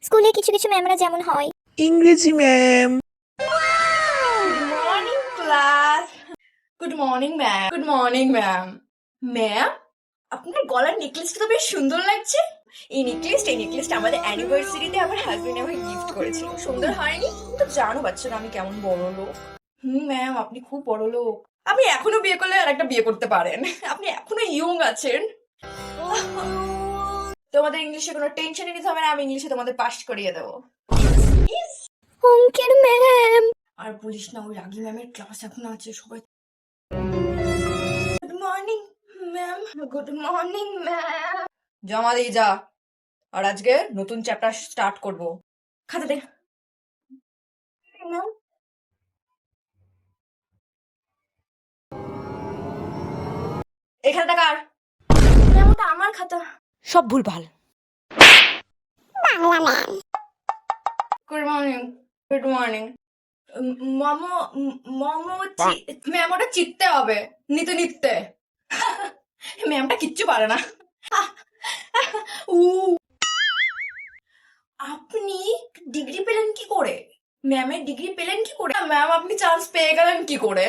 স্কুলে কিছু কিছু ম্যামরা যেমন হয়। ইংরেজি ma'am. Morning class. Good morning ma'am. Good morning ma'am. Ma'am, আপনার গলার নেকলেসটা তো বেশ সুন্দর লাগছে। এই নেকলেসটা আমাদের অ্যানিভার্সারিতে আমার হাজবেন্ড আমাকে গিফট করেছিল। সুন্দর হয়নি? তুমি তো জানো বাচ্চারা আমি কেমন বড় লোক। ম্যাম, আপনি খুব বড় লোক। আপনি এখনো বিয়ে করলে আর একটা বিয়ে করতে পারেন। আপনি এখনো ইয়ং আছেন। তোমাদের ইংলিশে কোনো টেনশনই নিতে হবে না, আমি ইংলিশে তোমাদের পাস করিয়ে দেবো। অঙ্কের ম্যাম। আর বলিস না, ওই রাগী ম্যামের ক্লাস এখন আছে সবাই। Good morning ma'am. Good morning ma'am. জমা দিয়ে যা। আর আজকে নতুন চ্যাপ্টার স্টার্ট করব। খাতা দে ম্যাম। এই খাতাটা কার? ম্যাম, ওটা আমার খাতা। সব ভুলভাল। Good morning. Good morning. Momo. Momo. Ma'am, ওটা চিততে হবে, নিতে নিতে। ম্যামটা কিচ্ছু পারে না। উ আপনি ডিগ্রি পেলেন কি করে? ম্যামের ডিগ্রি পেলেন কি করে? ম্যাম, আপনি চান্স পেয়ে গেলেন কি করে?